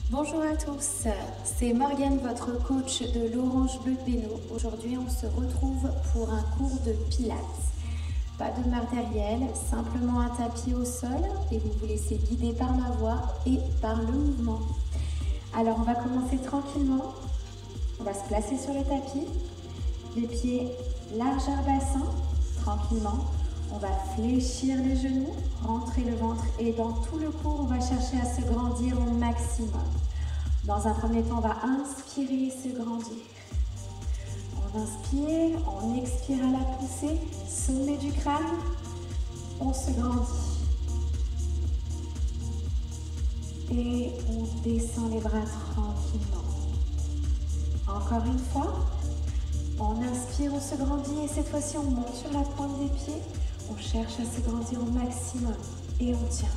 Bonjour à tous, c'est Morgane, votre coach de l'Orange Bleu Péno. Aujourd'hui, on se retrouve pour un cours de pilates. Pas de matériel, simplement un tapis au sol et vous vous laissez guider par ma voix et par le mouvement. Alors, on va commencer tranquillement. On va se placer sur le tapis, les pieds largeur bassin, tranquillement. On va fléchir les genoux, rentrer le ventre et dans tout le cours, on va chercher à se grandir au maximum. Dans un premier temps, on va inspirer et se grandir. On inspire, on expire à la poussée, sommet du crâne, on se grandit. Et on descend les bras tranquillement. Encore une fois, on inspire, on se grandit et cette fois-ci, on monte sur la pointe des pieds. On cherche à se grandir au maximum et on tient.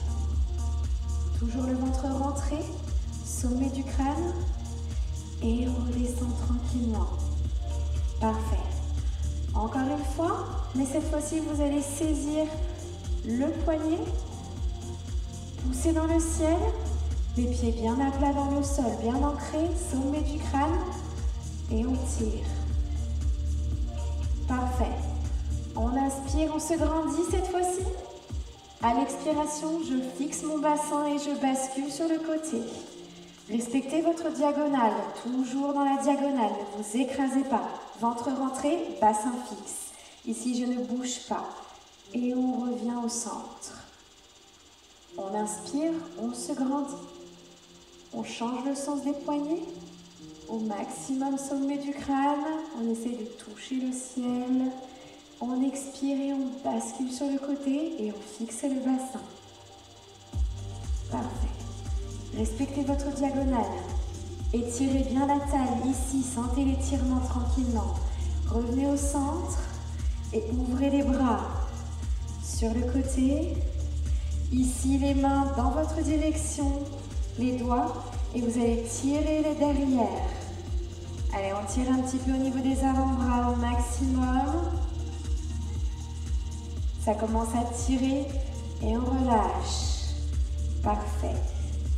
Toujours le ventre rentré, sommet du crâne et on redescend tranquillement. Parfait. Encore une fois, mais cette fois-ci, vous allez saisir le poignet, pousser dans le ciel, les pieds bien à plat dans le sol, bien ancrés, sommet du crâne et on tire. Parfait. On inspire, on se grandit cette fois-ci. À l'expiration, je fixe mon bassin et je bascule sur le côté. Respectez votre diagonale, toujours dans la diagonale, ne vous écrasez pas. Ventre rentré, bassin fixe. Ici, je ne bouge pas. Et on revient au centre. On inspire, on se grandit. On change le sens des poignets. Au maximum sommet du crâne, on essaie de toucher le ciel. On expire et on bascule sur le côté et on fixe le bassin. Parfait. Respectez votre diagonale. Étirez bien la taille ici, sentez l'étirement tranquillement. Revenez au centre et ouvrez les bras sur le côté. Ici, les mains dans votre direction, les doigts et vous allez tirer les derrière. Allez, on tire un petit peu au niveau des avant-bras au maximum. Ça commence à tirer et on relâche. Parfait.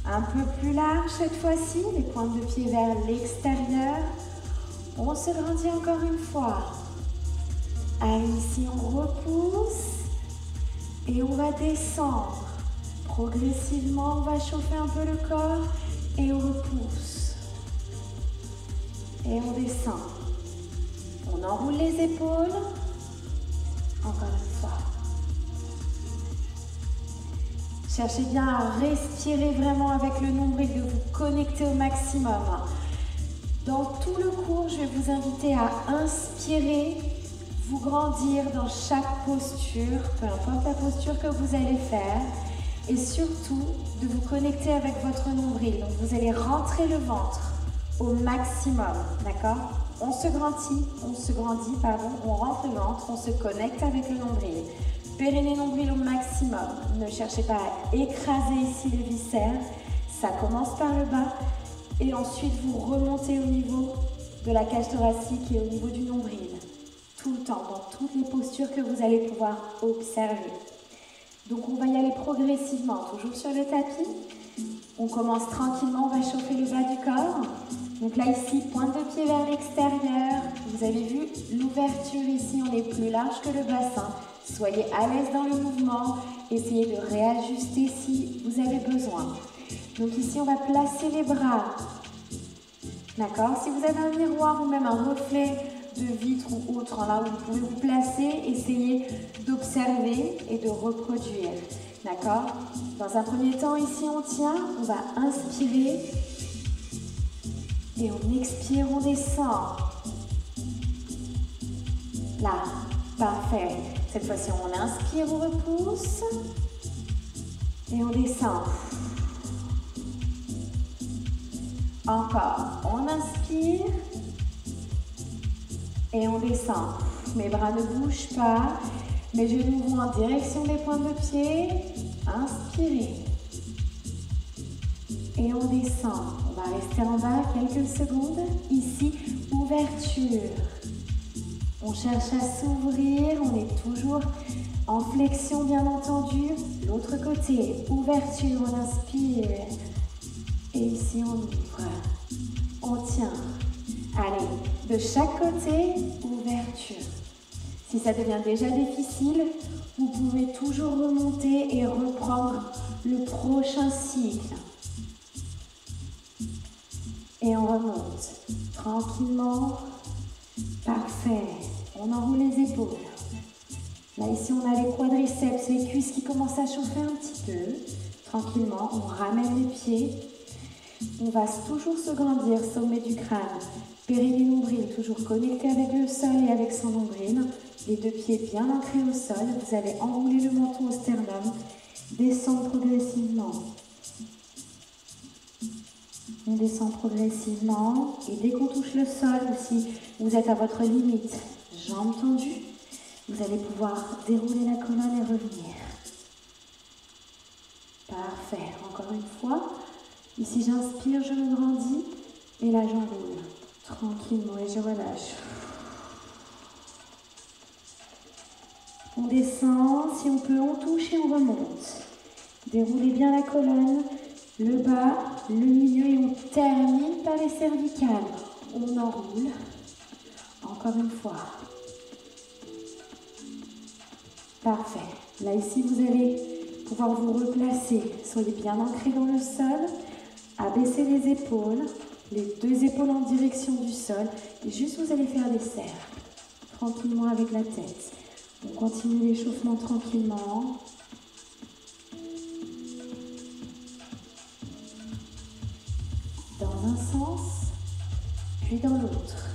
Un peu plus large cette fois-ci, les pointes de pied vers l'extérieur. On se grandit encore une fois. Allez, ici on repousse et on va descendre. Progressivement, on va chauffer un peu le corps et on repousse. Et on descend. On enroule les épaules. Encore une fois. Cherchez bien à respirer vraiment avec le nombril, de vous connecter au maximum. Dans tout le cours, je vais vous inviter à inspirer, vous grandir dans chaque posture, peu importe la posture que vous allez faire, et surtout de vous connecter avec votre nombril. Donc vous allez rentrer le ventre au maximum, d'accord? On se grandit, on rentre le ventre, on se connecte avec le nombril. Périnée nombril au maximum. Ne cherchez pas à écraser ici les viscères. Ça commence par le bas et ensuite vous remontez au niveau de la cage thoracique et au niveau du nombril. Tout le temps, dans toutes les postures que vous allez pouvoir observer. Donc on va y aller progressivement, toujours sur le tapis. On commence tranquillement, on va chauffer le bas du corps. Donc là ici, pointe de pied vers l'extérieur. Vous avez vu l'ouverture ici, on est plus large que le bassin. Soyez à l'aise dans le mouvement, essayez de réajuster si vous avez besoin. Donc ici, on va placer les bras. D'accord? Si vous avez un miroir ou même un reflet de vitre ou autre, là où vous pouvez vous placer, essayez d'observer et de reproduire. D'accord? Dans un premier temps, ici, on tient, on va inspirer et on expire, on descend. Là, parfait. Cette fois-ci, on inspire, on repousse et on descend. Encore, on inspire et on descend. Mes bras ne bougent pas, mes genoux vont en direction des pointes de pied. Inspirez et on descend. On va rester en bas quelques secondes. Ici, ouverture. On cherche à s'ouvrir, on est toujours en flexion bien entendu. L'autre côté, ouverture, on inspire. Et Et ici, on ouvre. On tient. Allez, de chaque côté, ouverture. Si ça devient déjà difficile, vous pouvez toujours remonter et reprendre le prochain cycle. Et on remonte tranquillement. Parfait. On enroule les épaules. Là, ici, on a les quadriceps, les cuisses qui commencent à chauffer un petit peu. Tranquillement, on ramène les pieds. On va toujours se grandir, sommet du crâne. Périnée nombril, toujours connecté avec le sol et avec son nombril. Les deux pieds bien ancrés au sol. Vous allez enrouler le menton au sternum. Descendre progressivement. On descend progressivement. Et dès qu'on touche le sol, ou si vous êtes à votre limite, jambes tendues, vous allez pouvoir dérouler la colonne et revenir. Parfait. Encore une fois. Ici, j'inspire, je me grandis. Et là, j'enroule. Tranquillement et je relâche. On descend. Si on peut, on touche et on remonte. Déroulez bien la colonne. Le bas, le milieu et on termine par les cervicales. On enroule. Encore une fois. Parfait. Là, ici, vous allez pouvoir vous replacer. Soyez bien ancrés dans le sol. Abaissez les épaules. Les deux épaules en direction du sol. Et juste, vous allez faire des cercles. Tranquillement avec la tête. On continue l'échauffement tranquillement. Dans un sens, puis dans l'autre.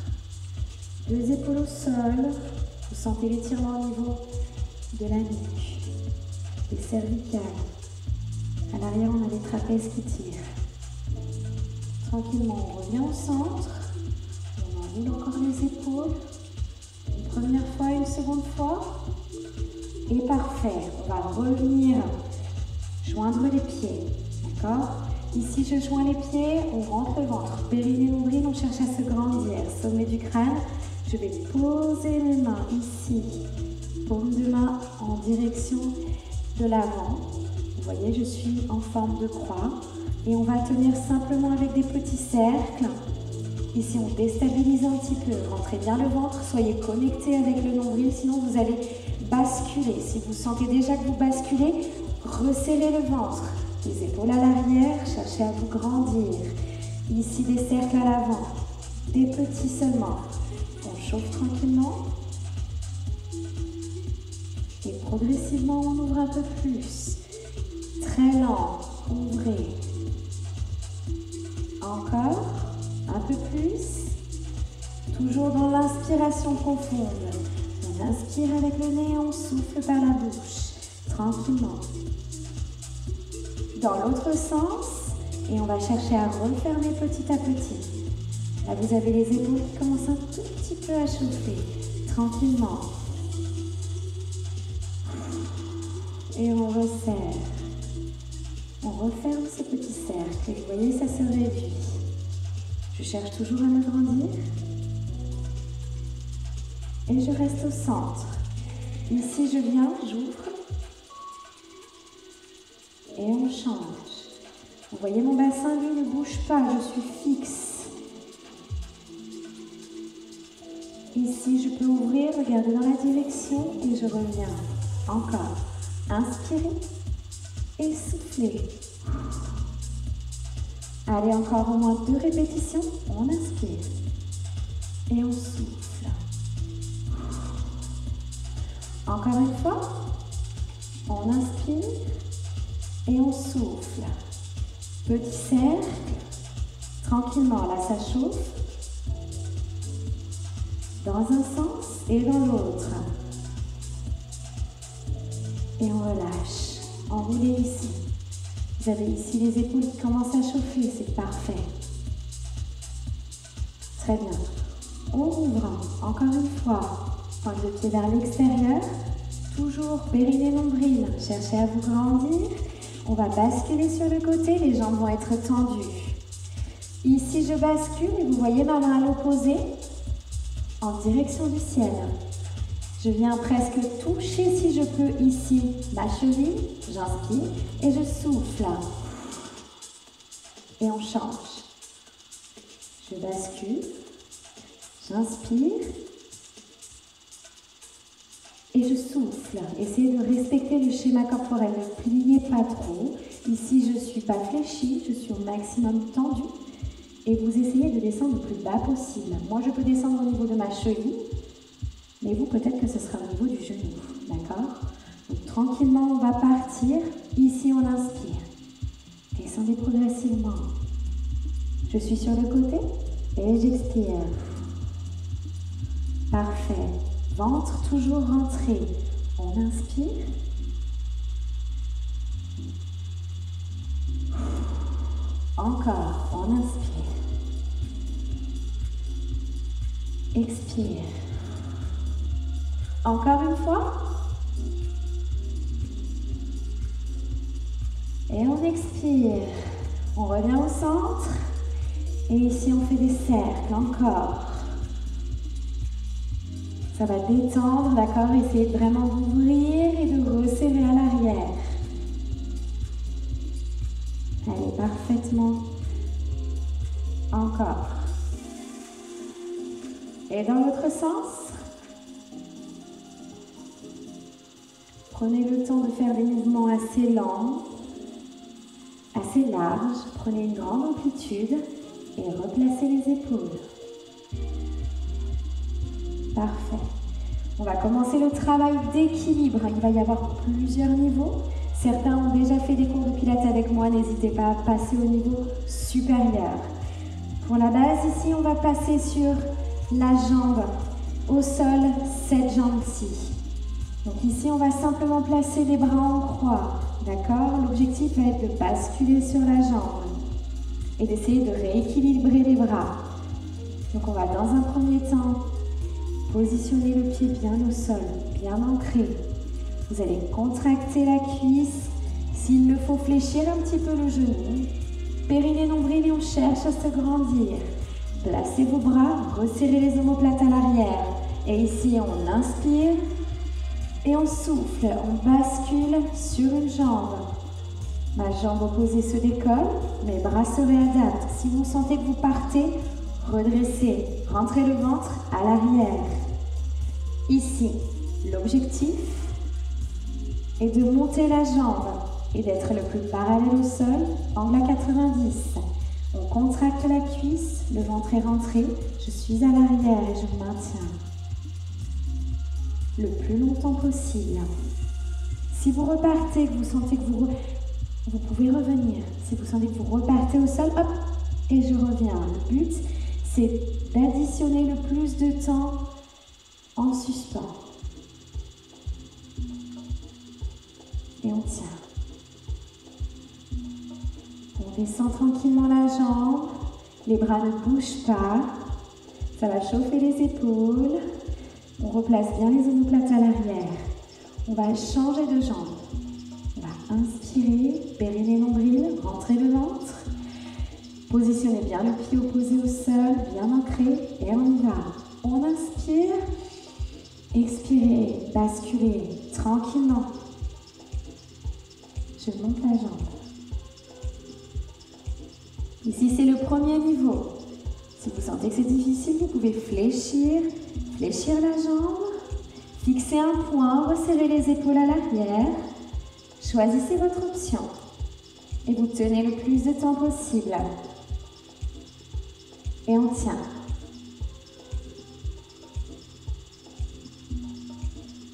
Deux épaules au sol. Vous sentez l'étirement au niveau de la nuque, les cervicales. À l'arrière, on a les trapèzes qui tirent. Tranquillement, on revient au centre. On enroule encore les épaules. Une première fois, une seconde fois. Et parfait. On va revenir joindre les pieds. D'accord? Ici, je joins les pieds. On rentre le ventre. Périnée nombril, on cherche à se grandir. Sommet du crâne. Je vais poser mes mains ici. Paume de main en direction de l'avant. Vous voyez, je suis en forme de croix. Et on va tenir simplement avec des petits cercles. Ici, on déstabilise un petit peu. Rentrez bien le ventre. Soyez connectés avec le nombril, sinon vous allez basculer. Si vous sentez déjà que vous basculez, resserrez le ventre. Les épaules à l'arrière, cherchez à vous grandir. Ici, des cercles à l'avant. Des petits seulement. On chauffe tranquillement. Et progressivement, on ouvre un peu plus. Très lent. Ouvrez. Encore. Un peu plus. Toujours dans l'inspiration profonde. On inspire avec le nez, on souffle par la bouche. Tranquillement. Dans l'autre sens. Et on va chercher à refermer petit à petit. Là, vous avez les épaules qui commencent un tout petit peu à chauffer. Tranquillement. Et on resserre. On referme ces petits cercles. Et vous voyez, ça se réduit. Je cherche toujours à me grandir. Et je reste au centre. Ici, je viens, j'ouvre. Et on change. Vous voyez, mon bassin, lui, ne bouge pas. Je suis fixe. Ici, je peux ouvrir, regarder dans la direction et je reviens. Encore. Inspirez et soufflez. Allez, encore au moins 2 répétitions. On inspire et on souffle. Encore une fois. On inspire et on souffle. Petit cercle. Tranquillement, là, ça chauffe. Dans un sens et dans l'autre. Et on relâche. Enroulez ici. Vous avez ici les épaules qui commencent à chauffer, c'est parfait. Très bien. On ouvre, encore une fois. Pointe de pied vers l'extérieur. Toujours périnée nombril. Cherchez à vous grandir. On va basculer sur le côté, les jambes vont être tendues. Ici, je bascule et vous voyez ma main à l'opposé. En direction du ciel. Je viens presque toucher, si je peux, ici, ma cheville. J'inspire et je souffle. et on change. Je bascule, j'inspire et je souffle. Essayez de respecter le schéma corporel, ne pliez pas trop. Ici, je ne suis pas fléchie, je suis au maximum tendue. Et vous essayez de descendre le plus bas possible. Moi, je peux descendre au niveau de ma cheville, mais vous, peut-être que ce sera au niveau du genou. D'accord? Donc, tranquillement, on va partir. Ici, on inspire. Descendez progressivement. Je suis sur le côté et j'expire. Parfait. Ventre toujours rentré. On inspire. Encore, on inspire. Expire. Encore une fois. Et on expire. On revient au centre. Et ici, on fait des cercles. Encore. Ça va détendre, d'accord? Essayez de vraiment d'ouvrir et de resserrer à l'arrière. Allez, parfaitement. Encore. Et dans l'autre sens. Prenez le temps de faire des mouvements assez lents, assez larges. Prenez une grande amplitude et replacez les épaules. Parfait. On va commencer le travail d'équilibre. Il va y avoir plusieurs niveaux. Certains ont déjà fait des cours de pilates avec moi. N'hésitez pas à passer au niveau supérieur. Pour la base, ici, on va passer sur la jambe au sol, cette jambe-ci. Donc ici, on va simplement placer les bras en croix. D'accord? L'objectif va être de basculer sur la jambe et d'essayer de rééquilibrer les bras. Donc on va dans un premier temps positionner le pied bien au sol, bien ancré. Vous allez contracter la cuisse. S'il le faut, fléchir un petit peu le genou. Périnée, nombril et on cherche à se grandir. Placez vos bras, resserrez les omoplates à l'arrière. Et ici, on inspire et on souffle. On bascule sur une jambe. Ma jambe opposée se décolle, mes bras se réadaptent. Si vous sentez que vous partez, redressez, rentrez le ventre à l'arrière. Ici, l'objectif est de monter la jambe et d'être le plus parallèle au sol, angle à 90. On contracte la cuisse, le ventre est rentré, je suis à l'arrière et je maintiens le plus longtemps possible. Si vous repartez, que vous sentez que vous pouvez revenir. Si vous sentez que vous repartez au sol, hop, et je reviens. Le but, c'est d'additionner le plus de temps en suspens. Et on tient. On descend tranquillement la jambe. Les bras ne bougent pas. Ça va chauffer les épaules. On replace bien les omoplates à l'arrière. On va changer de jambe. On va inspirer, périnée nombril, rentrer le ventre. Positionnez bien le pied opposé au sol, bien ancré, et on y va. On inspire, expirez, basculez tranquillement. Je monte la jambe. Ici, c'est le premier niveau. Si vous sentez que c'est difficile, vous pouvez fléchir la jambe, fixer un point, resserrer les épaules à l'arrière. Choisissez votre option et vous tenez le plus de temps possible. Et on tient.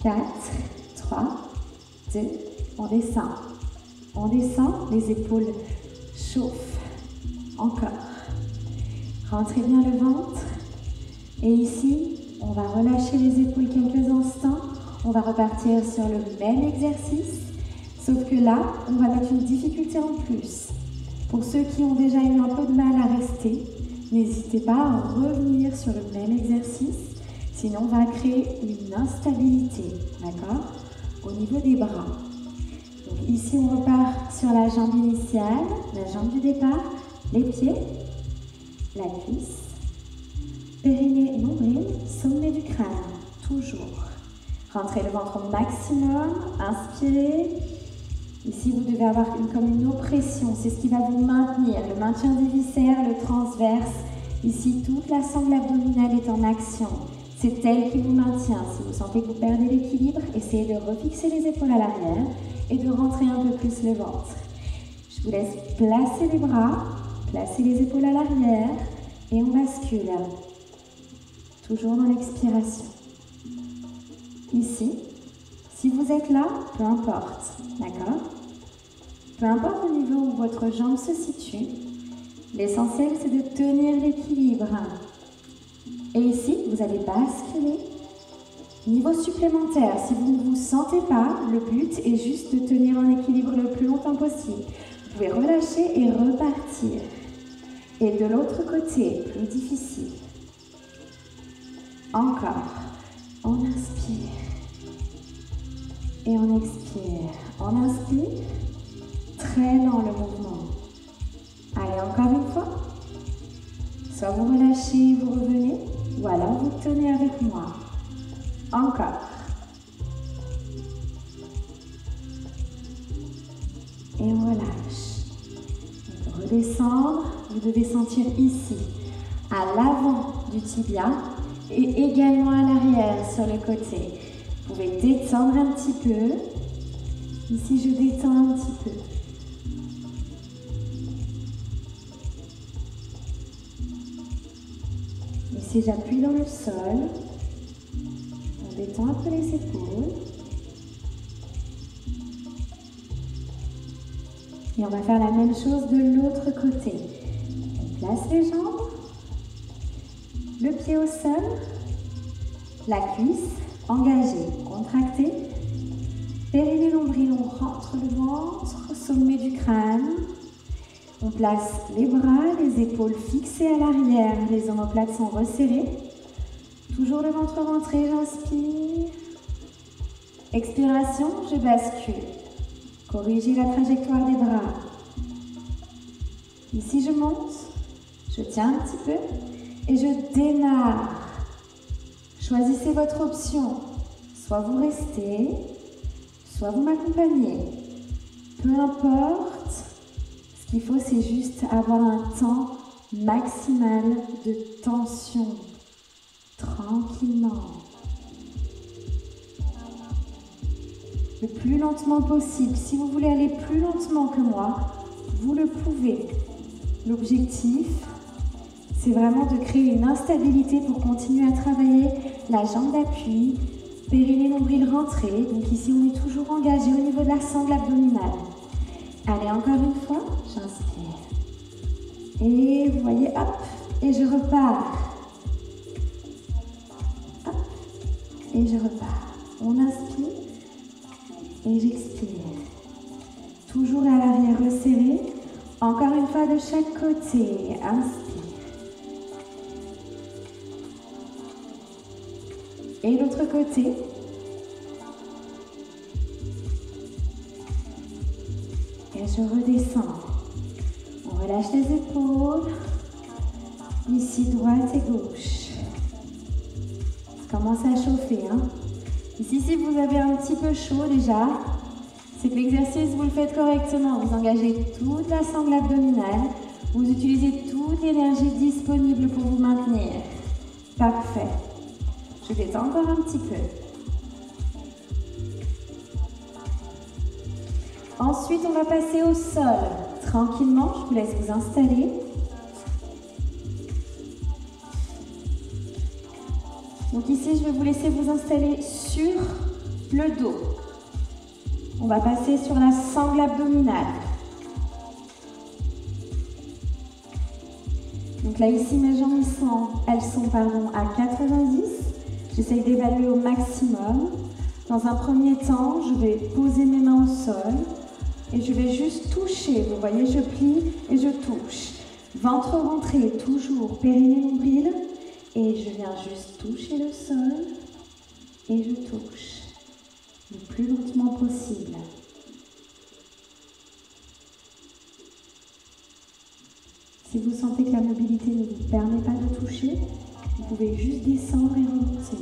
4, 3, 2, on descend. On descend, les épaules chauffent. Encore. Rentrez bien le ventre. Et ici, on va relâcher les épaules quelques instants. On va repartir sur le même exercice. Sauf que là, on va mettre une difficulté en plus. Pour ceux qui ont déjà eu un peu de mal à rester, n'hésitez pas à revenir sur le même exercice. Sinon, on va créer une instabilité, d'accord? Au niveau des bras. Donc ici, on repart sur la jambe initiale, la jambe du départ, les pieds, la cuisse, périnée, nombril, sommet du crâne, toujours. Rentrez le ventre au maximum, inspirez, Ici, vous devez avoir comme une oppression, c'est ce qui va vous maintenir. Le maintien des viscères, le transverse. Ici, toute la sangle abdominale est en action. C'est elle qui vous maintient. Si vous sentez que vous perdez l'équilibre, essayez de refixer les épaules à l'arrière et de rentrer un peu plus le ventre. Je vous laisse placer les bras, placer les épaules à l'arrière et on bascule. Toujours dans l'expiration. Ici, si vous êtes là, peu importe, d'accord? Peu importe le niveau où votre jambe se situe, l'essentiel c'est de tenir l'équilibre. Et ici, vous allez basculer. Niveau supplémentaire, si vous ne vous sentez pas, le but est juste de tenir en équilibre le plus longtemps possible. Vous pouvez relâcher et repartir. Et de l'autre côté, plus difficile. Encore. On inspire. Et on expire. On inspire. Très lent le mouvement. Allez, encore une fois. Soit vous relâchez, vous revenez, ou alors vous tenez avec moi. Encore. Et on relâche. On peut redescendre. Vous devez sentir ici, à l'avant du tibia et également à l'arrière sur le côté. Vous pouvez détendre un petit peu. Ici, je détends un petit peu. Ici, j'appuie dans le sol. On détend un peu les épaules. Et on va faire la même chose de l'autre côté. On place les jambes, le pied au sol, la cuisse engagée, contractée. Périnée nombril, on rentre le ventre, sommet du crâne. On place les bras, les épaules fixées à l'arrière, les omoplates sont resserrées. Toujours le ventre rentré, j'inspire. Expiration, je bascule. Corrigez la trajectoire des bras. Ici, je monte, je tiens un petit peu et je démarre. Choisissez votre option. Soit vous restez, soit vous m'accompagnez. Peu importe. Ce qu'il faut, c'est juste avoir un temps maximal de tension. Tranquillement. Le plus lentement possible. Si vous voulez aller plus lentement que moi, vous le pouvez. L'objectif, c'est vraiment de créer une instabilité pour continuer à travailler la jambe d'appui, périnée nombril rentré. Donc ici, on est toujours engagé au niveau de la sangle abdominale. Allez, encore une fois, j'inspire. Et vous voyez, hop, et je repars. Hop, et je repars. On inspire et j'expire. Toujours à l'arrière resserré. Encore une fois de chaque côté. Inspire. Et l'autre côté. Et je redescends. On relâche les épaules. Ici, droite et gauche. Ça commence à chauffer. Ici, si vous avez un petit peu chaud déjà, c'est que l'exercice, vous le faites correctement. Vous engagez toute la sangle abdominale. Vous utilisez toute l'énergie disponible pour vous maintenir. Parfait. Je détends encore un petit peu. Ensuite, on va passer au sol. Tranquillement, je vous laisse vous installer. Donc ici, je vais vous laisser vous installer sur le dos. On va passer sur la sangle abdominale. Donc là, ici, mes jambes, elles sont à 90. J'essaye d'évaluer au maximum. Dans un premier temps, je vais poser mes mains au sol et je vais juste toucher. Vous voyez, je plie et je touche. Ventre rentré, toujours périnée nombril. Et je viens juste toucher le sol et je touche le plus lentement possible. Si vous sentez que la mobilité ne vous permet pas de toucher, vous pouvez juste descendre et remonter.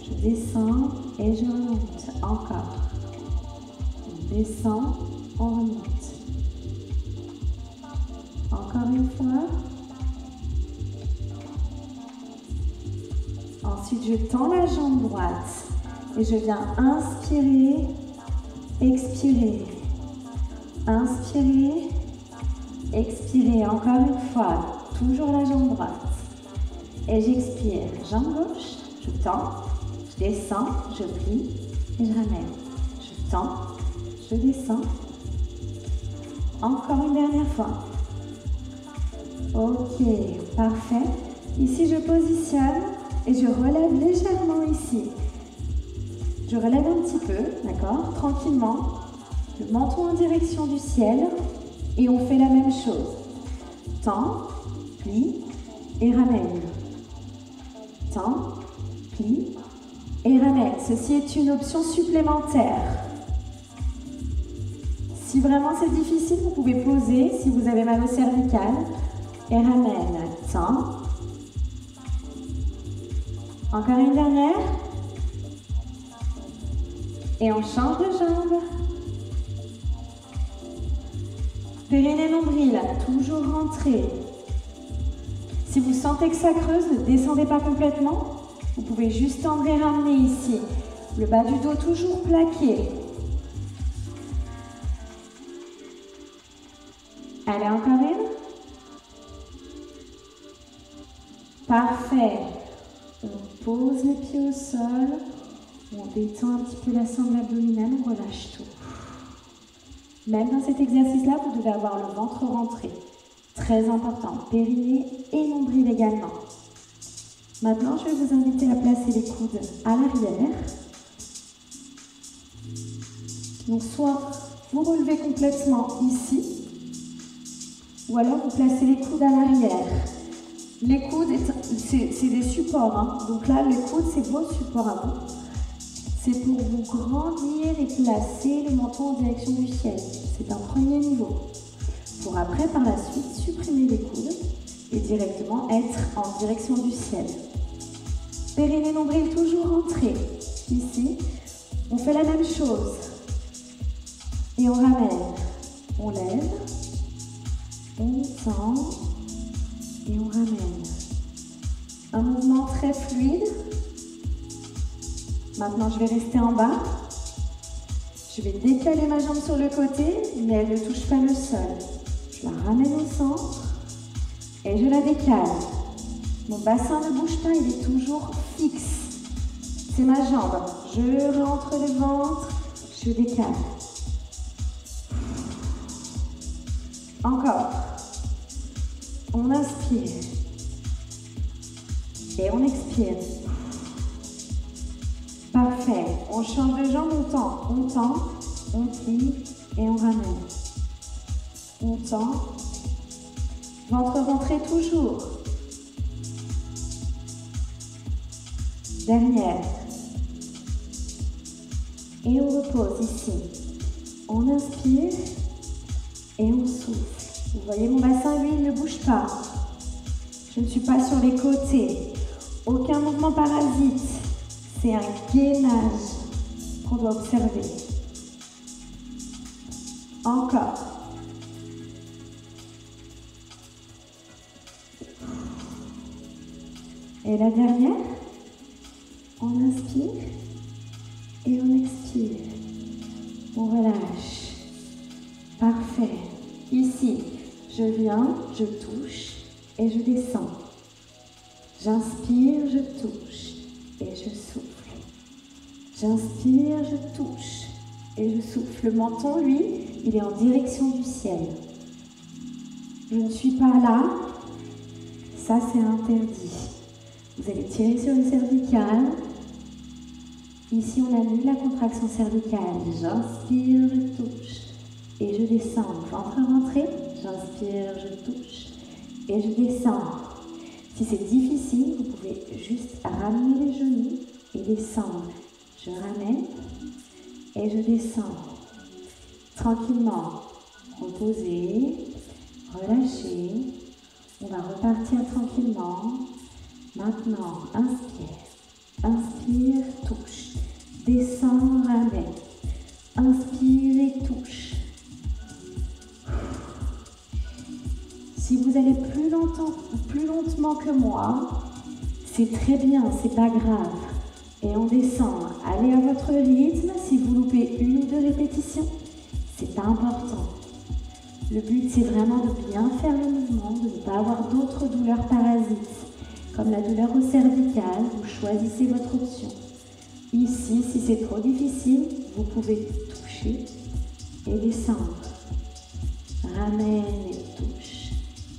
Je descends et je remonte. Encore. On descend on remonte. Encore une fois. Ensuite, je tends la jambe droite et je viens inspirer, expirer. Inspirer, expirer. Encore une fois, toujours la jambe droite. Et j'expire. Jambe gauche, je tends, je descends, je plie et je ramène. Je tends, je descends. Encore une dernière fois. Ok, parfait. Ici, je positionne et je relève légèrement ici. Je relève un petit peu, d'accord? Tranquillement. Le menton en direction du ciel et on fait la même chose. Tends, plie et ramène. Tends, plie et ramène. Ceci est une option supplémentaire. Si vraiment c'est difficile, vous pouvez poser si vous avez mal au cervical et ramène. Tends. Encore une dernière. Et on change de jambe. Périnée nombril, toujours rentré. Si vous sentez que ça creuse, ne descendez pas complètement. Vous pouvez juste tendre et ramener ici. Le bas du dos toujours plaqué. Allez, encore une. Parfait. On pose les pieds au sol. On détend un petit peu la sangle abdominale, on relâche tout. Même dans cet exercice-là, vous devez avoir le ventre rentré. Très important. Périnée et nombril également. Maintenant, je vais vous inviter à placer les coudes à l'arrière. Donc, soit vous relevez complètement ici, ou alors vous placez les coudes à l'arrière. Les coudes, c'est des supports. Hein. Donc là, les coudes, c'est vos supports à vous. C'est pour vous grandir et placer le menton en direction du ciel. C'est un premier niveau. Pour après, par la suite, supprimer les coudes et directement être en direction du ciel. Périnée nombril toujours rentré. Ici, on fait la même chose. Et on ramène. On lève. On tend. Et on ramène. Un mouvement très fluide. Maintenant, je vais rester en bas. Je vais décaler ma jambe sur le côté, mais elle ne touche pas le sol. Je la ramène au centre et je la décale. Mon bassin ne bouge pas, il est toujours fixe. C'est ma jambe. Je rentre le ventre, je décale. Encore. On inspire. Et on expire. Parfait. On change de jambe, on tend, on plie et on ramène. On tend. Ventre rentré toujours. Dernière. Et on repose ici. On inspire et on souffle. Vous voyez mon bassin, lui, il ne bouge pas. Je ne suis pas sur les côtés. Aucun mouvement parasite. C'est un gainage qu'on doit observer. Encore. Et la dernière, on inspire et on expire. On relâche. Parfait. Ici, je viens, je touche et je descends. J'inspire, je touche et je souffle. J'inspire, je touche et je souffle. Le menton, lui, il est en direction du ciel. Je ne suis pas là. Ça, c'est interdit. Vous allez tirer sur le cervical. Ici, on annule la contraction cervicale. J'inspire, je touche et je descends. Ventre rentré. J'inspire, je touche et je descends. Si c'est difficile, vous pouvez juste ramener les genoux et descendre. Je ramène et je descends. Tranquillement. Reposez, relâchez. On va repartir tranquillement. Maintenant, inspire. Inspire, touche. Descends, ramène. Inspire et touche. vous allez plus lentement que moi, c'est très bien, c'est pas grave. Et on descend. Allez à votre rythme. Si vous loupez 1 ou 2 répétitions, c'est pas important. Le but, c'est vraiment de bien faire le mouvement, de ne pas avoir d'autres douleurs parasites, comme la douleur au cervical. Vous choisissez votre option. Ici, si c'est trop difficile, vous pouvez toucher et descendre. Ramène et touche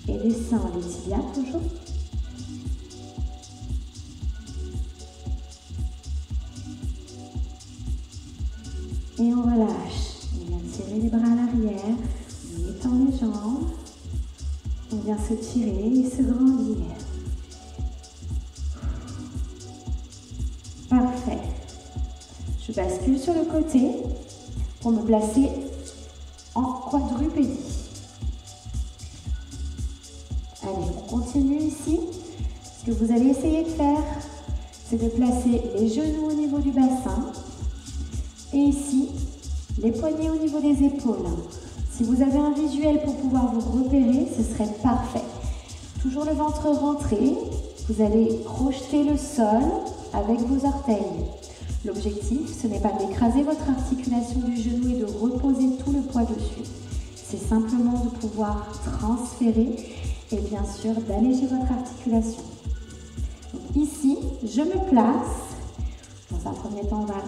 et descend les tibias toujours. Et on relâche. On vient tirer les bras à l'arrière, on étend les jambes. On vient se tirer et se grandir. Parfait. Je bascule sur le côté pour me placer en quadrupédie. Allez, on continue ici. Ce que vous allez essayer de faire, c'est de placer les genoux au niveau du bassin. Et ici, les poignets au niveau des épaules. Si vous avez un visuel pour pouvoir vous repérer, ce serait parfait. Toujours le ventre rentré. Vous allez crocheter le sol avec vos orteils. L'objectif, ce n'est pas d'écraser votre articulation du genou et de reposer tout le poids dessus. C'est simplement de pouvoir transférer et bien sûr d'alléger votre articulation. Donc ici, je me place. Dans un premier temps, on va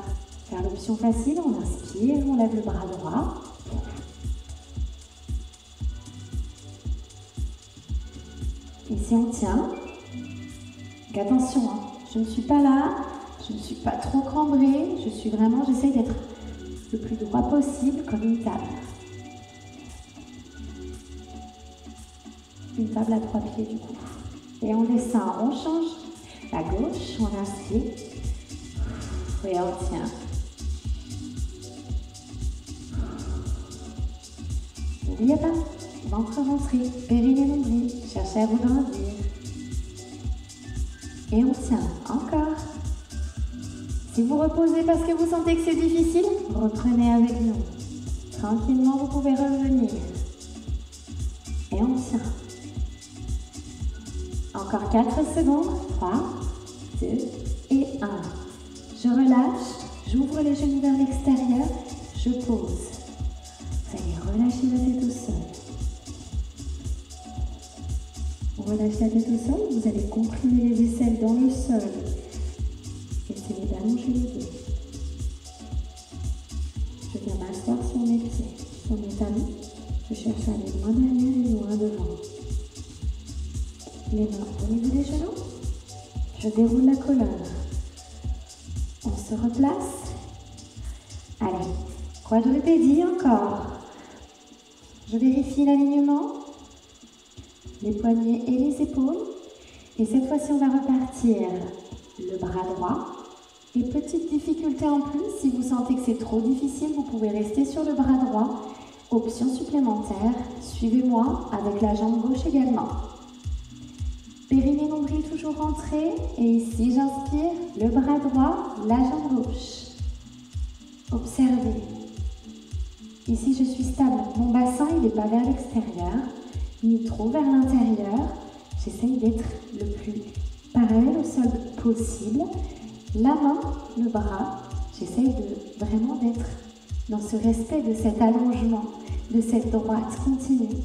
faire l'option facile. On inspire, on lève le bras droit. Ici, on tient. Donc attention, hein, je ne suis pas là. Je ne suis pas trop cambrée, j'essaie d'être le plus droit possible comme une table. Une table à 3 pieds du coup. Et on descend, on change la gauche, on inspire. Et on tient. N'oubliez pas, ventre rentré, périnée nombril, cherchez à vous grandir. Et on tient, encore. Si vous reposez parce que vous sentez que c'est difficile, reprenez avec nous. Tranquillement, vous pouvez revenir. Et on tient. Encore 4 secondes. 3, 2 et 1. Je relâche, j'ouvre les genoux vers l'extérieur, je pose. Vous allez relâcher la tête au sol. On relâche la tête au sol, vous allez comprimer les aisselles dans le sol. Essayez d'allonger les dos. Je viens m'asseoir sur mes pieds, sur mes talons. Je cherche à aller loin derrière et loin devant. Les mains au niveau des genoux. Je déroule la colonne. On se replace. Allez, quadrupédie encore. Je vérifie l'alignement, les poignets et les épaules. Et cette fois-ci, on va repartir le bras droit. Et petite difficulté en plus, si vous sentez que c'est trop difficile, vous pouvez rester sur le bras droit. Option supplémentaire, suivez-moi avec la jambe gauche également. Périnée nombril toujours rentré. Et ici, j'inspire, le bras droit, la jambe gauche. Observez. Ici, je suis stable. Mon bassin, il n'est pas vers l'extérieur, ni trop vers l'intérieur. J'essaye d'être le plus parallèle au sol possible. La main, le bras, j'essaye de vraiment d'être dans ce respect de cet allongement, de cette droite continue.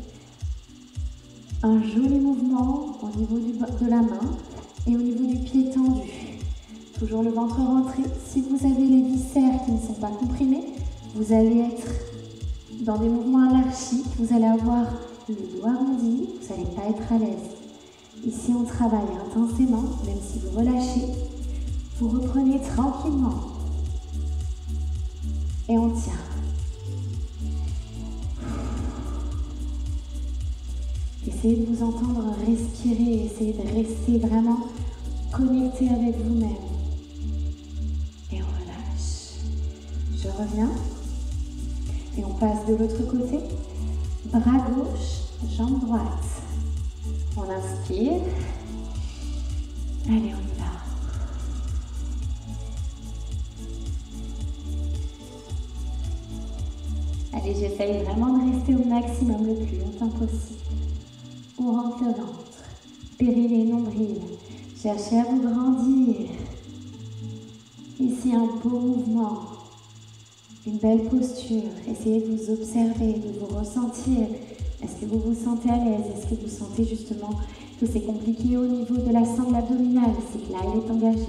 Un joli mouvement au niveau de la main et au niveau du pied tendu. Toujours le ventre rentré. Si vous avez les viscères qui ne sont pas comprimés, vous allez être dans des mouvements anarchiques. Vous allez avoir le dos arrondi, vous n'allez pas être à l'aise. Ici, on travaille intensément, même si vous relâchez. Vous reprenez tranquillement. Et on tient. Essayez de vous entendre respirer, essayez de rester vraiment connecté avec vous-même. Et on relâche. Je reviens. Et on passe de l'autre côté. Bras gauche, jambe droite. On inspire. Allez, on y va. Allez, j'essaye vraiment de rester au maximum le plus longtemps possible. On On rentre le ventre, périnée, nombril. Cherchez à vous grandir. Ici, un beau mouvement, une belle posture. Essayez de vous observer, de vous ressentir. Est-ce que vous vous sentez à l'aise? Est-ce que vous sentez justement que c'est compliqué au niveau de la sangle abdominale? C'est que là, elle est engagée.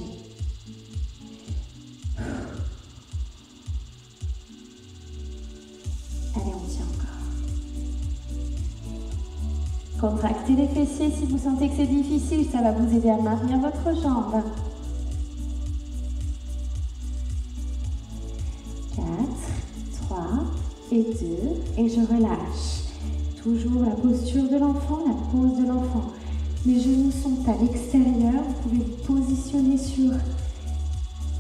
Allez, on tient encore. Contractez les fessiers si vous sentez que c'est difficile. Ça va vous aider à maintenir votre jambe. 4, 3 et 2. Et je relâche. Toujours la posture de l'enfant, la pose de l'enfant. Les genoux sont à l'extérieur. Vous pouvez vous positionner sur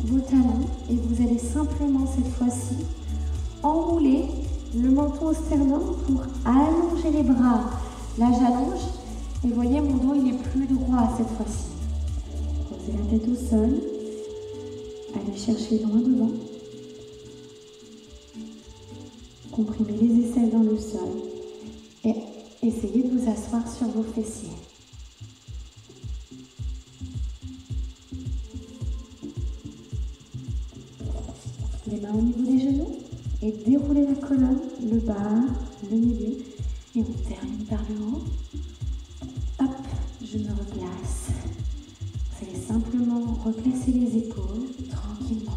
vos talons et vous allez simplement cette fois-ci enrouler le menton au sternum pour allonger les bras. Là, j'allonge et vous voyez, mon dos il est plus droit cette fois-ci. Posez la tête au sol. Allez chercher loin devant. Comprimez les aisselles dans le sol. Et essayez de vous asseoir sur vos fessiers. Les mains au niveau des genoux et déroulez la colonne, le bas, le milieu. Et on termine par le haut. Hop, je me replace. Vous allez simplement replacer les épaules tranquillement.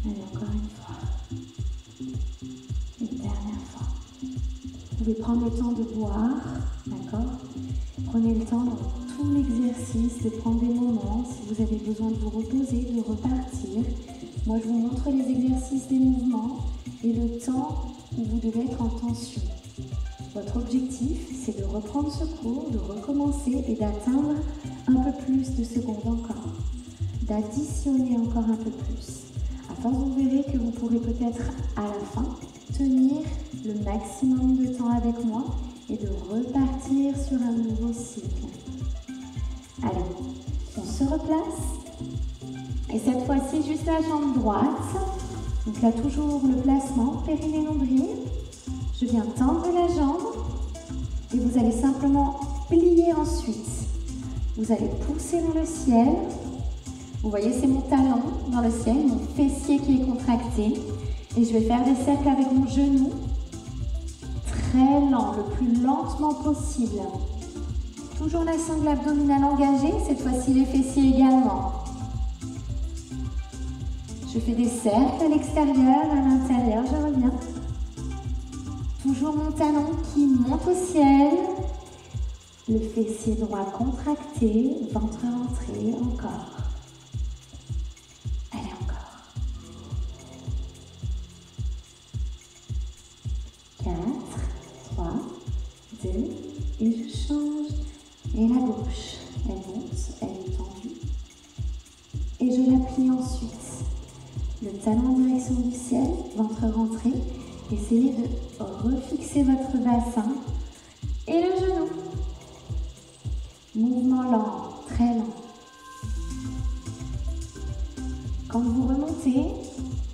Allez, encore une fois. Une dernière fois. Vous pouvez prendre le temps de boire, d'accord? Prenez le temps dans tout l'exercice de prendre des moments. Si vous avez besoin de vous reposer, de repartir. Moi, je vous montre les exercices des mouvements et le temps où vous devez être en tension. Votre objectif, c'est de reprendre ce cours, de recommencer et d'atteindre un peu plus de secondes encore. D'additionner encore un peu plus. À force, vous verrez que vous pourrez peut-être à la fin tenir le maximum de temps avec moi et de repartir sur un nouveau cycle. Allez, on se replace. Et cette fois-ci, juste la jambe droite. Donc là, toujours le placement, périnée, nombril. Je viens tendre la jambe et vous allez simplement plier ensuite. Vous allez pousser dans le ciel. Vous voyez, c'est mon talon dans le ciel, mon fessier qui est contracté. Et je vais faire des cercles avec mon genou. Très lent, le plus lentement possible. Toujours la sangle abdominale engagée, cette fois-ci les fessiers également. Je fais des cercles à l'extérieur, à l'intérieur, je reviens. Toujours mon talon qui monte au ciel. Le fessier droit contracté, ventre rentré, encore. Allez, encore. 4, 3, 2, et je change. Et la gauche, elle monte, elle est tendue. Et je la plie ensuite. Le talon en direction du ciel, ventre rentré. Essayez de refixer votre bassin. Et le genou. Mouvement lent, très lent. Quand vous remontez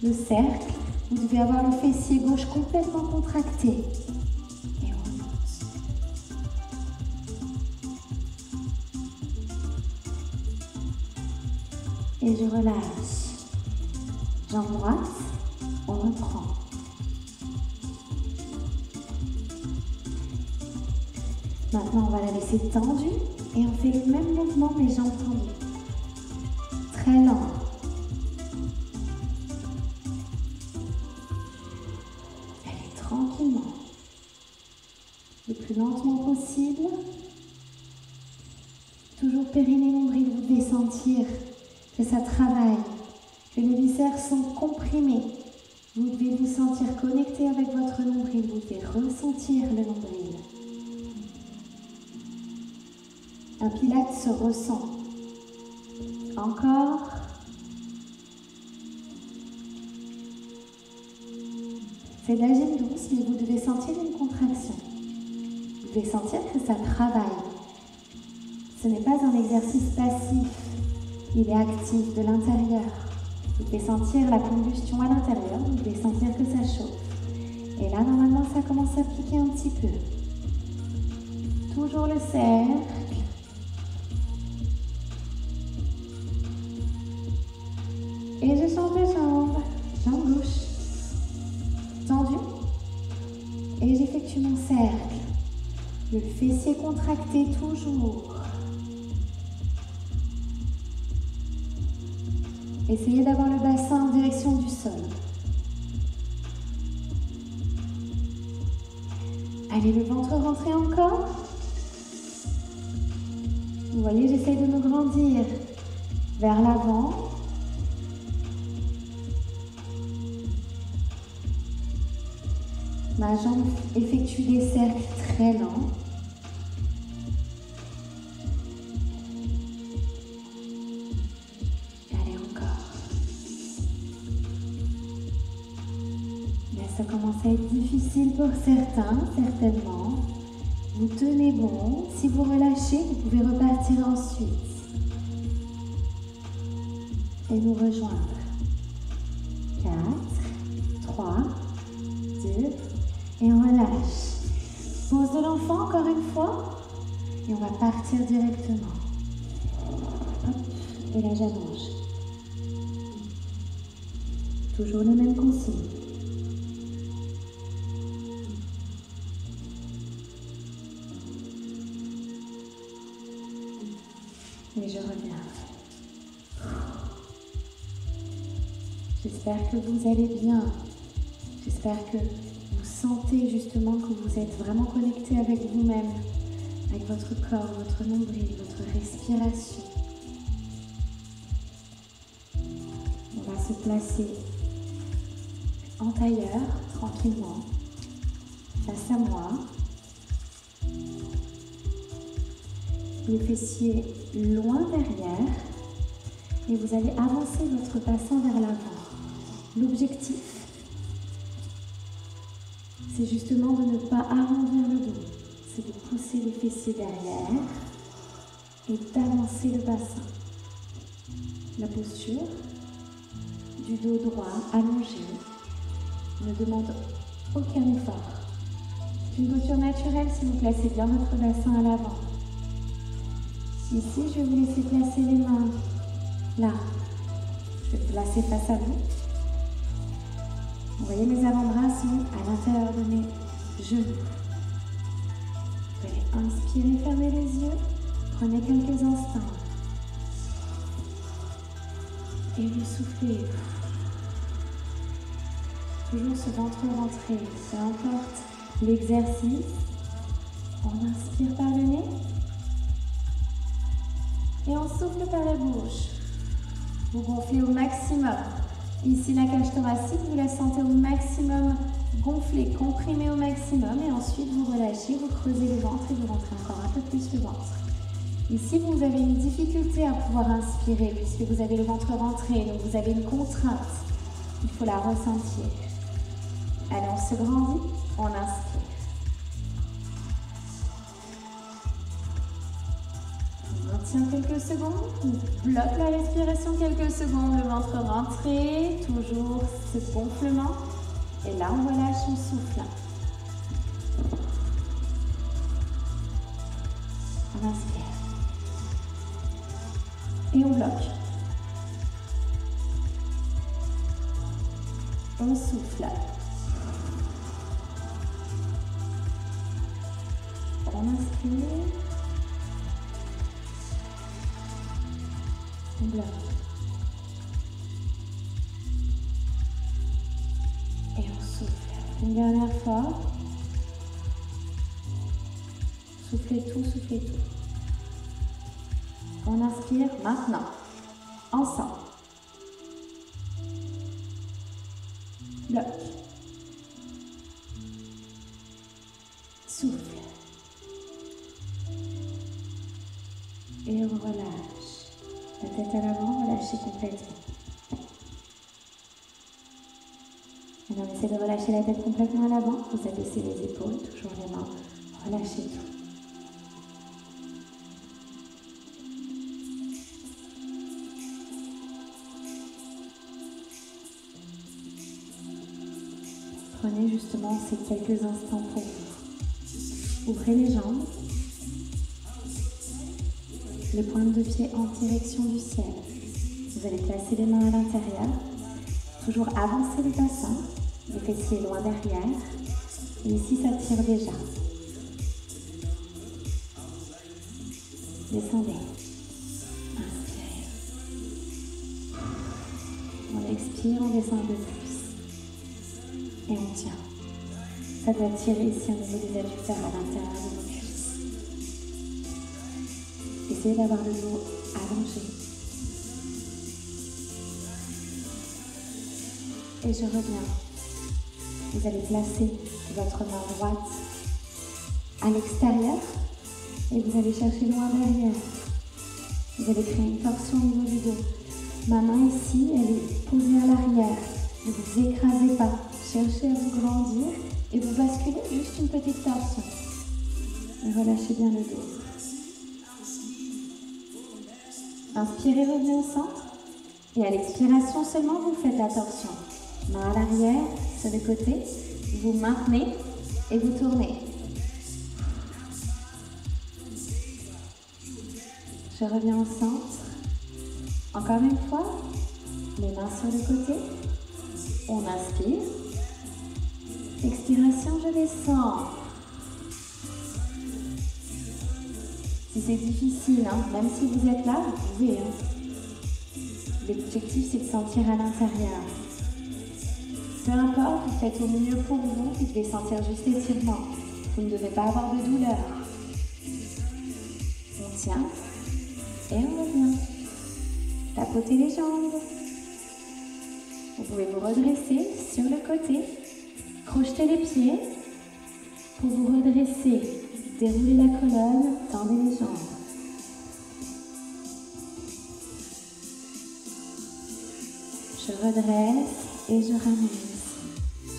le cercle, vous devez avoir le fessier gauche complètement contracté. Et on remonte. Et je relâche. Jambe droite, on reprend. Maintenant, on va la laisser tendue et on fait le même mouvement, mais jambes tendues. Très lent. Allez, tranquillement. Le plus lentement possible. Toujours périnée, nombril, vous devez sentir que ça travaille. Que les viscères sont comprimés. Vous devez vous sentir connecté avec votre nombril. Vous devez ressentir le nombril. Un pilate se ressent. Encore. C'est de la gym douce, mais vous devez sentir une contraction. Vous devez sentir que ça travaille. Ce n'est pas un exercice passif. Il est actif de l'intérieur. Vous devez sentir la combustion à l'intérieur, vous devez sentir que ça chauffe. Et là, normalement, ça commence à piquer un petit peu. Toujours le cercle. Et je change de jambe. Jambe gauche. Tendu. Et j'effectue mon cercle. Le fessier contracté toujours. Essayez d'avoir le bassin en direction du sol. Allez, le ventre rentré encore. Vous voyez, j'essaye de me grandir vers l'avant. Ma jambe effectue des cercles très lents. Allez, encore. Là, ça commence à être difficile pour certains, certainement. Vous tenez bon. Si vous relâchez, vous pouvez repartir ensuite. Et nous rejoindre. 4, 3, 2, et on relâche. Pose de l'enfant encore une fois. Et on va partir directement. Hop, et là j'allonge. Toujours les mêmes consignes. Et je reviens. J'espère que vous allez bien. J'espère que vous sentez justement que vous êtes vraiment connecté avec vous-même, avec votre corps, votre nombril, votre respiration. On va se placer en tailleur, tranquillement, face à moi. Les fessiers loin derrière et vous allez avancer votre bassin vers l'avant. L'objectif, c'est justement de ne pas arrondir le dos, c'est de pousser les fessiers derrière et d'avancer le bassin. La posture du dos droit allongé ne demande aucun effort. C'est une posture naturelle si vous placez bien votre bassin à l'avant. Ici, je vais vous laisser placer les mains là. Je vais vous placer face à vous. Vous voyez, mes avant-bras sont à l'intérieur de mes genoux. Vous allez inspirer, fermer les yeux. Prenez quelques instants. Et vous soufflez. Toujours ce ventre rentré. Peu importe l'exercice. On inspire par le nez. Et on souffle par la bouche. Vous gonflez au maximum. Ici, la cage thoracique, vous la sentez au maximum gonflée, comprimée au maximum. Et ensuite, vous relâchez, vous creusez le ventre et vous rentrez encore un peu plus le ventre. Ici, vous avez une difficulté à pouvoir inspirer puisque vous avez le ventre rentré. Donc, vous avez une contrainte. Il faut la ressentir. Allez, on se grandit, on inspire. Tiens quelques secondes, on bloque la respiration quelques secondes, le ventre rentré, toujours ce gonflement. Et là, on relâche, on souffle. On inspire. Et on bloque. On souffle. On inspire. On bloque. Et on souffle. Une dernière fois. Soufflez tout, soufflez tout. On inspire maintenant. Ensemble. Bloc. Souffle. Et on relâche. La tête à l'avant, relâchez complètement. Alors, on essaie de relâcher la tête complètement à l'avant. Vous abaissez les épaules, toujours les mains. Relâchez tout. Prenez prenez justement ces quelques instants pour vous. Ouvrez les jambes, les pointes de pied en direction du ciel. Vous allez placer les mains à l'intérieur, toujours avancer le bassin, les fessiers loin derrière. Et ici, ça tire déjà. Descendez. Inspirez. On expire, on descend un peu plus. Et on tient. Ça doit tirer ici au niveau des adducteurs à l'intérieur de vos cuisses. Essayez d'avoir le dos allongé. Et je reviens. Vous allez placer votre main droite à l'extérieur et vous allez chercher loin derrière. Vous allez créer une torsion au niveau du dos. Ma main ici, elle est posée à l'arrière. Ne vous écrasez pas. Cherchez à vous grandir et vous basculez juste une petite torsion. Et relâchez bien le dos. Inspirez, revenez au centre. Et à l'expiration seulement, vous faites la torsion. Main à l'arrière, sur le côté. Vous maintenez et vous tournez. Je reviens au centre. Encore une fois, les mains sur le côté. On inspire. Expiration, je descends. Si c'est difficile, même si vous êtes là, vous pouvez. L'objectif, c'est de sentir à l'intérieur. Peu importe, vous faites au mieux pour vous, vous devez sentir juste l'étirement. Vous ne devez pas avoir de douleur. On tient et on revient. Tapotez les jambes. Vous pouvez vous redresser sur le côté. Crochetez les pieds. Pour vous redresser, déroulez la colonne, tendez les jambes. Je redresse et je ramène.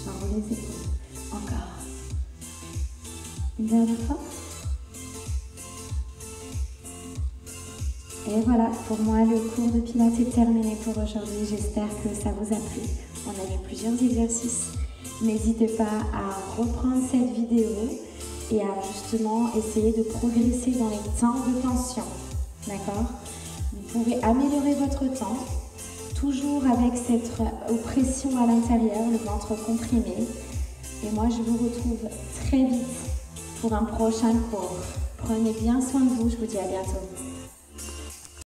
J'enroule les épaules. Encore. Une dernière fois. Et voilà, pour moi, le cours de Pilates est terminé pour aujourd'hui. J'espère que ça vous a plu. On a vu plusieurs exercices. N'hésitez pas à reprendre cette vidéo et à justement essayer de progresser dans les temps de tension. D'accord? Vous pouvez améliorer votre temps, toujours avec cette oppression à l'intérieur, le ventre comprimé. Et moi, je vous retrouve très vite pour un prochain cours. Prenez bien soin de vous, je vous dis à bientôt.